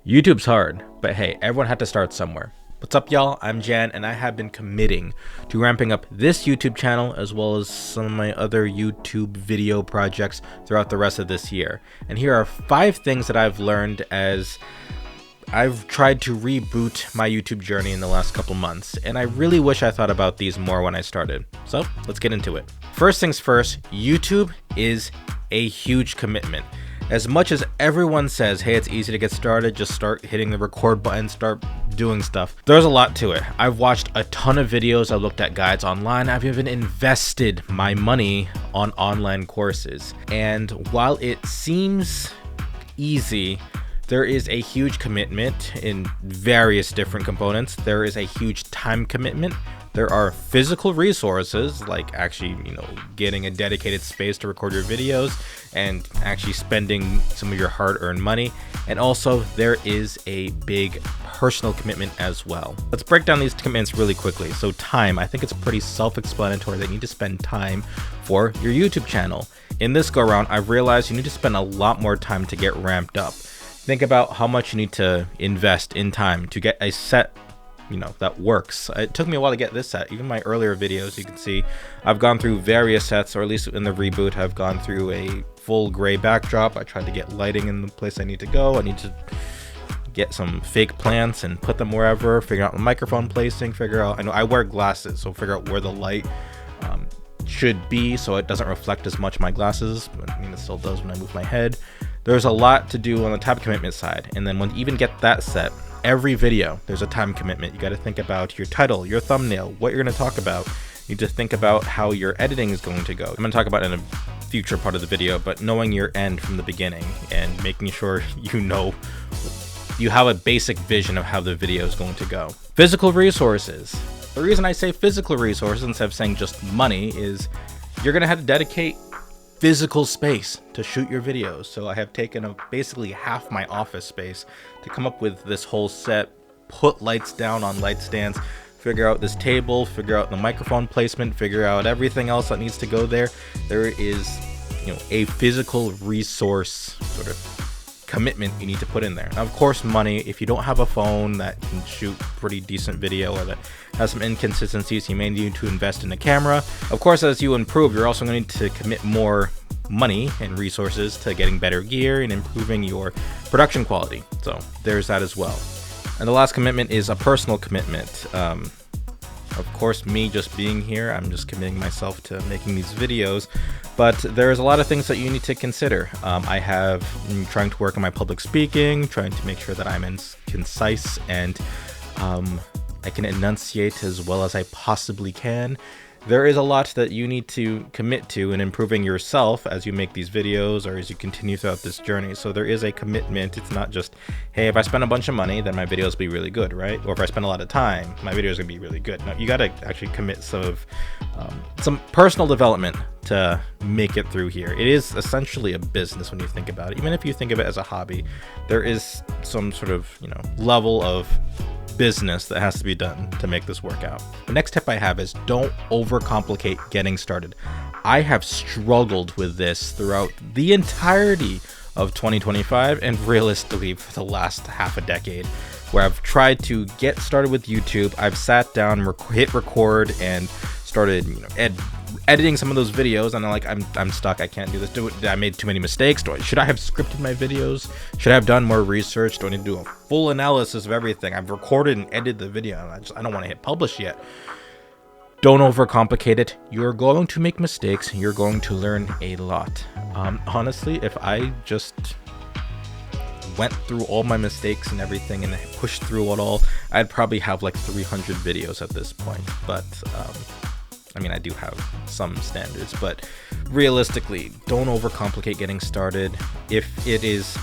YouTube's hard, but hey, everyone had to start somewhere. What's up, y'all? I'm Jan, and I have been committing to ramping up this YouTube channel as well as some of my other YouTube video projects throughout the rest of this year. And here are 5 things that I've learned as I've tried to reboot my YouTube journey in the last couple months, and I really wish I thought about these more when I started. So let's get into it. First things first, YouTube is a huge commitment. As much as everyone says, hey, it's easy to get started, just start hitting the record button, start doing stuff, there's a lot to it. I've watched a ton of videos, I looked at guides online, I've even invested my money on online courses. And while it seems easy, there is a huge commitment in various different components. There is a huge time commitment. There are physical resources, like actually, getting a dedicated space to record your videos and actually spending some of your hard-earned money. And also, there is a big personal commitment as well. Let's break down these commitments really quickly. So time, I think it's pretty self-explanatory that you need to spend time for your YouTube channel. In this go-around, I've realized you need to spend a lot more time to get ramped up. Think about how much you need to invest in time to get a set that works. It took me a while to get this set. Even my earlier videos, you can see I've gone through various sets, or at least in the reboot, I've gone through a full gray backdrop. I tried to get lighting in the place I need to go. I need to get some fake plants and put them wherever, figure out the microphone placing, figure out, I know I wear glasses, so figure out where the light should be so it doesn't reflect as much my glasses, but it still does when I move my head. There's a lot to do on the time commitment side, and then when you even get that set, every video there's a time commitment. You got to think about your title, your thumbnail, what you're going to talk about. You need to think about how your editing is going to go. I'm going to talk about it in a future part of the video, but knowing your end from the beginning and making sure you have a basic vision of how the video is going to go. Physical resources. The reason I say physical resources instead of saying just money is you're going to have to dedicate physical space to shoot your videos. So I have taken basically half my office space to come up with this whole set, put lights down on light stands, figure out this table, figure out the microphone placement, figure out everything else that needs to go there. There is, a physical resource sort of commitment you need to put in there. Now, of course, money, if you don't have a phone that can shoot pretty decent video or that has some inconsistencies, you may need to invest in a camera. Of course, as you improve, you're also going to commit more money and resources to getting better gear and improving your production quality. So there's that as well. And the last commitment is a personal commitment. Of course, me just being here, I'm just committing myself to making these videos, but there's a lot of things that you need to consider. I'm trying to work on my public speaking, trying to make sure that I'm concise and I can enunciate as well as I possibly can. There is a lot that you need to commit to in improving yourself as you make these videos or as you continue throughout this journey. So there is a commitment. It's not just, hey, if I spend a bunch of money, then my videos will be really good, right? Or if I spend a lot of time, my videos are going to be really good. No, you got to actually commit some personal development to make it through here. It is essentially a business when you think about it. Even if you think of it as a hobby, there is some sort of, level of business that has to be done to make this work out. The next tip I have is don't overcomplicate getting started. I have struggled with this throughout the entirety of 2025 and realistically for the last half a decade, where I've tried to get started with YouTube. I've sat down, hit record, and started editing some of those videos, and I'm stuck. I can't do this. I made too many mistakes. Should I have scripted my videos? Should I have done more research? Do I need to do a full analysis of everything? I've recorded and edited the video, and I don't want to hit publish yet. Don't overcomplicate it. You're going to make mistakes. You're going to learn a lot. Honestly, if I just went through all my mistakes and everything and pushed through it all, I'd probably have like 300 videos at this point. But I do have some standards, but realistically, don't overcomplicate getting started. If it is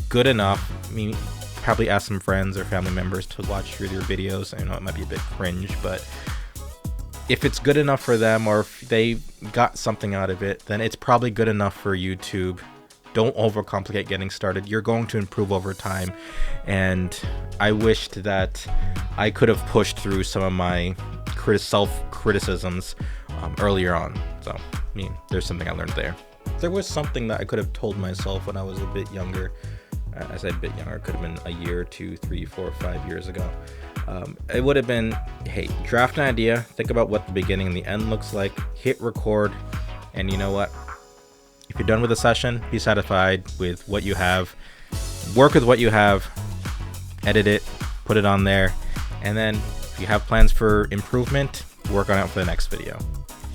good enough, probably ask some friends or family members to watch through your videos. I know it might be a bit cringe, but if it's good enough for them or if they got something out of it, then it's probably good enough for YouTube. Don't overcomplicate getting started. You're going to improve over time. And I wished that I could have pushed through some of my self-criticisms earlier on. So, there's something I learned there. There was something that I could have told myself when I was a bit younger. I said a bit younger, it could have been a year, 2, 3, 4, 5 years ago. It would have been, hey, draft an idea, think about what the beginning and the end looks like, hit record, and you know what? If you're done with the session, be satisfied with what you have, work with what you have, edit it, put it on there, and then if you have plans for improvement, work on it for the next video.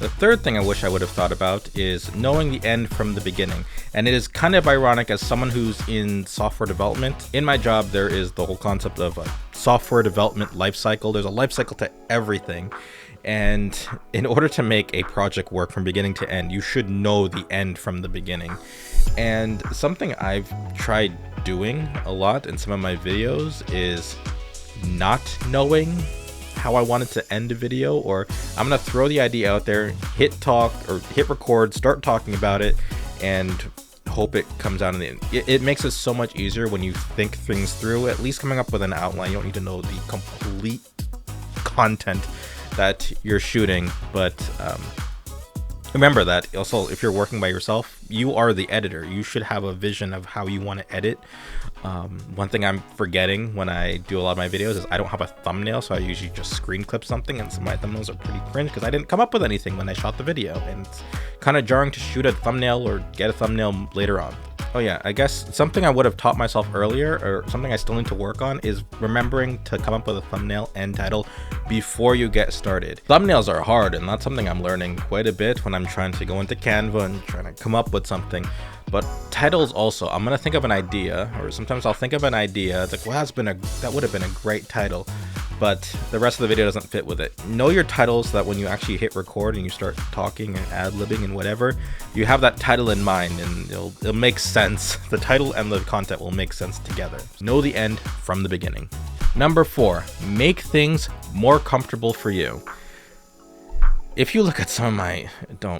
The third thing I wish I would have thought about is knowing the end from the beginning. And it is kind of ironic, as someone who's in software development. In my job, there is the whole concept of a software development life cycle. There's a life cycle to everything. And in order to make a project work from beginning to end, you should know the end from the beginning. And something I've tried doing a lot in some of my videos is not knowing how I wanted to end a video, or I'm gonna throw the idea out there, hit talk or hit record, start talking about it, and hope it comes out in the end. It makes it so much easier when you think things through, at least coming up with an outline. You don't need to know the complete content that you're shooting, but remember that also, if you're working by yourself, you are the editor. You should have a vision of how you want to edit. One thing I'm forgetting when I do a lot of my videos is I don't have a thumbnail, so I usually just screen clip something, and some of my thumbnails are pretty cringe because I didn't come up with anything when I shot the video, and it's kind of jarring to shoot a thumbnail or get a thumbnail later on. Oh yeah, I guess something I would have taught myself earlier, or something I still need to work on, is remembering to come up with a thumbnail and title before you get started. Thumbnails are hard, and that's something I'm learning quite a bit when I'm trying to go into Canva and trying to come up with something. But titles also, I'm gonna think of an idea, or sometimes I'll think of an idea. It's like, well, that would have been a great title, but the rest of the video doesn't fit with it. Know your titles so that when you actually hit record and you start talking and ad-libbing and whatever, you have that title in mind, and it'll make sense. The title and the content will make sense together. Know the end from the beginning. Number 4, make things more comfortable for you. If you look at some of my,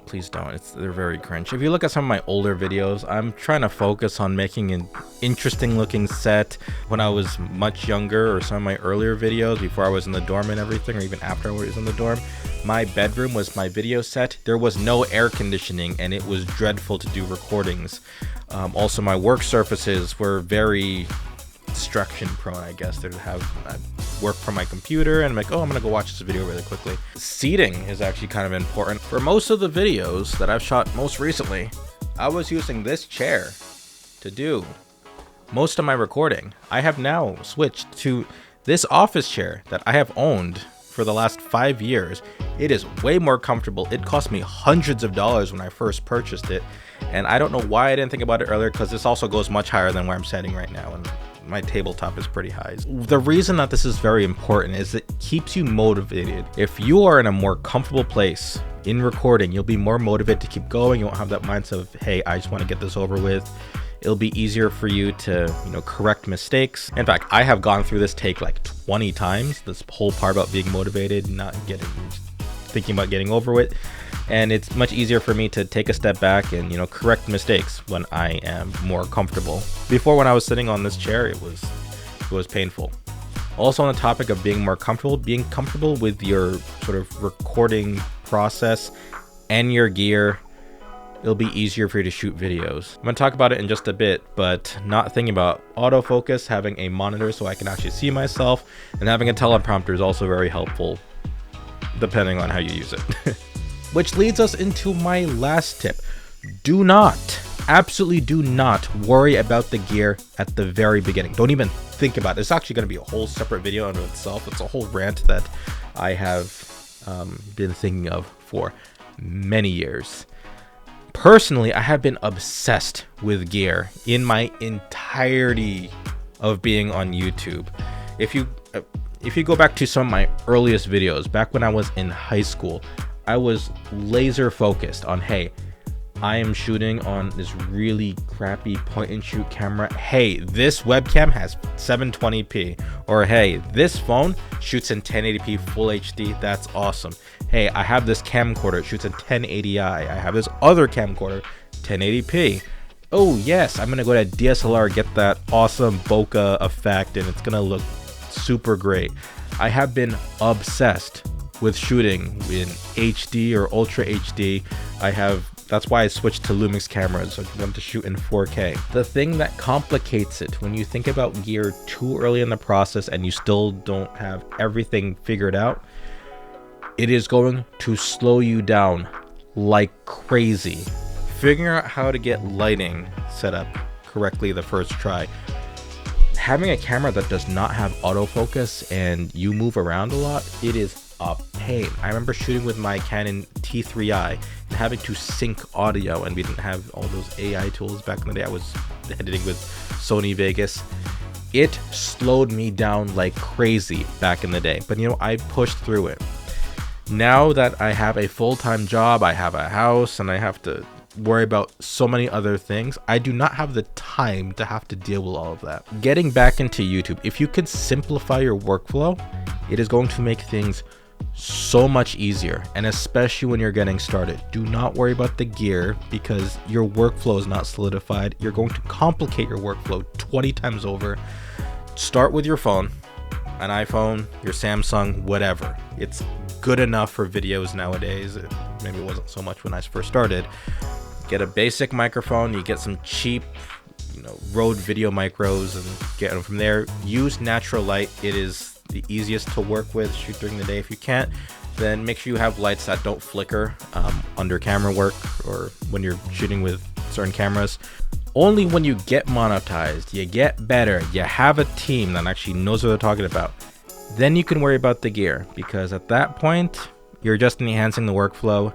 please don't, they're very cringe. If you look at some of my older videos, I'm trying to focus on making an interesting looking set. When I was much younger, or some of my earlier videos before I was in the dorm and everything, or even after I was in the dorm, my bedroom was my video set. There was no air conditioning, and it was dreadful to do recordings. Also, my work surfaces were very distraction prone, I guess. I work from my computer, and I'm like, oh, I'm gonna go watch this video really quickly. Seating is actually kind of important. For most of the videos that I've shot most recently, I was using this chair to do most of my recording. I have now switched to this office chair that I have owned for the last 5 years. It is way more comfortable. It cost me hundreds of dollars when I first purchased it, and I don't know why I didn't think about it earlier, because this also goes much higher than where I'm sitting right now, and my tabletop is pretty high. The reason that this is very important is it keeps you motivated. If you are in a more comfortable place in recording, you'll be more motivated to keep going. You won't have that mindset of, hey, I just want to get this over with. It'll be easier for you to, correct mistakes. In fact, I have gone through this take like 20 times, this whole part about being motivated, thinking about getting over it. And it's much easier for me to take a step back and, correct mistakes when I am more comfortable. Before, when I was sitting on this chair, it was painful. Also, on the topic of being comfortable with your sort of recording process and your gear, it'll be easier for you to shoot videos. I'm gonna talk about it in just a bit, but not thinking about autofocus, having a monitor so I can actually see myself, and having a teleprompter is also very helpful, depending on how you use it. Which leads us into my last tip. Absolutely do not worry about the gear at the very beginning. Don't even think about it. It's actually going to be a whole separate video unto itself. It's a whole rant that I have been thinking of for many years. Personally, I have been obsessed with gear in my entirety of being on YouTube. If you go back to some of my earliest videos, back when I was in high school, I was laser focused on, hey, I am shooting on this really crappy point and shoot camera. Hey, this webcam has 720p. Or hey, this phone shoots in 1080p full HD. That's awesome. Hey, I have this camcorder, it shoots in 1080i. I have this other camcorder, 1080p. Oh yes, I'm gonna go to DSLR, get that awesome bokeh effect, and it's gonna look super great. I have been obsessed with shooting in HD or Ultra HD. That's why I switched to Lumix cameras. I wanted to shoot in 4K. The thing that complicates it when you think about gear too early in the process and you still don't have everything figured out, it is going to slow you down like crazy. Figuring out how to get lighting set up correctly the first try. Having a camera that does not have autofocus and you move around a lot, it is a pain. I remember shooting with my Canon T3i and having to sync audio, and we didn't have all those AI tools back in the day. I was editing with Sony Vegas. It slowed me down like crazy back in the day, but you know, I pushed through it. Now that I have a full-time job, I have a house, and I have to worry about so many other things, I do not have the time to have to deal with all of that. Getting back into YouTube, if you could simplify your workflow, it is going to make things so much easier, and especially when you're getting started. Do not worry about the gear because your workflow is not solidified. You're going to complicate your workflow 20 times over. Start with your phone, an iPhone, your Samsung, whatever. It's good enough for videos nowadays. Maybe it wasn't so much when I first started. Get a basic microphone, you get some cheap, Rode video micros, and get them from there. Use natural light. It is the easiest to work with. Shoot during the day. If you can't, then make sure you have lights that don't flicker under camera work or when you're shooting with certain cameras. Only when you get monetized, you get better, you have a team that actually knows what they're talking about, then you can worry about the gear, because at that point, you're just enhancing the workflow.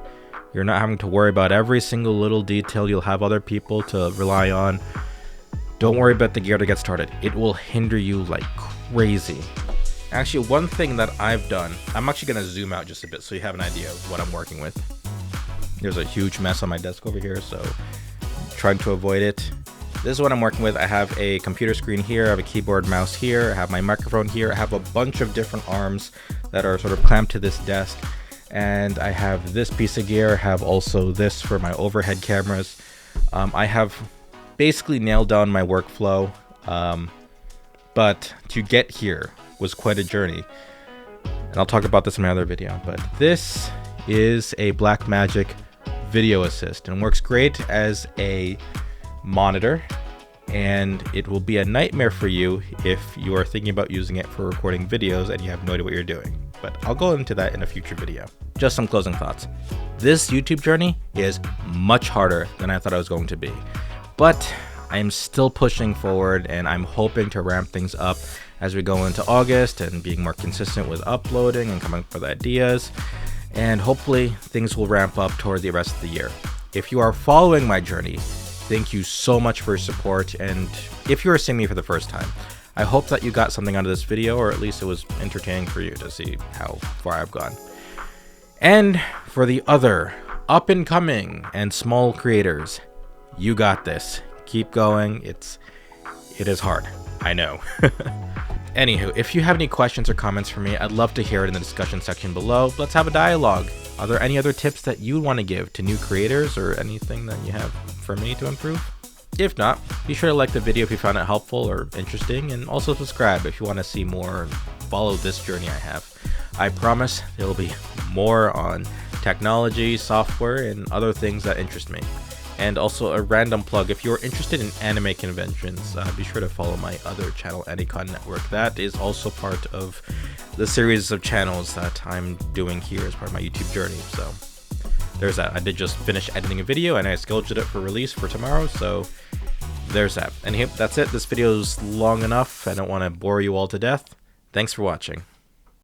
You're not having to worry about every single little detail. You'll have other people to rely on. Don't worry about the gear to get started. It will hinder you like crazy. Actually, one thing that I've done, I'm actually going to zoom out just a bit so you have an idea of what I'm working with. There's a huge mess on my desk over here, so I'm trying to avoid it. This is what I'm working with. I have a computer screen here, I have a keyboard, mouse here, I have my microphone here, I have a bunch of different arms that are sort of clamped to this desk. And I have this piece of gear. I have also this for my overhead cameras. I have basically nailed down my workflow, but to get here was quite a journey. And I'll talk about this in my other video, but this is a Blackmagic Video Assist and works great as a monitor, and it will be a nightmare for you if you are thinking about using it for recording videos and you have no idea what you're doing. But I'll go into that in a future video. Just some closing thoughts. This YouTube journey is much harder than I thought it was going to be, but I'm still pushing forward, and I'm hoping to ramp things up as we go into August and being more consistent with uploading and coming up with ideas, and hopefully things will ramp up toward the rest of the year. If you are following my journey, thank you so much for your support, and if you are seeing me for the first time, I hope that you got something out of this video, or at least it was entertaining for you to see how far I've gone. And for the other up-and-coming and small creators, you got this. Keep going. It is hard. I know. Anywho, if you have any questions or comments for me, I'd love to hear it in the discussion section below. Let's have a dialogue. Are there any other tips that you want to give to new creators, or anything that you have for me to improve? If not, be sure to like the video if you found it helpful or interesting, and also subscribe if you want to see more and follow this journey I have. I promise there will be more on technology, software, and other things that interest me. And also a random plug, if you're interested in anime conventions, be sure to follow my other channel, Anycon Network. That is also part of the series of channels that I'm doing here as part of my YouTube journey. So there's that. I did just finish editing a video and I scheduled it for release for tomorrow, so there's that. And that's it. This video is long enough. I don't want to bore you all to death. Thanks for watching.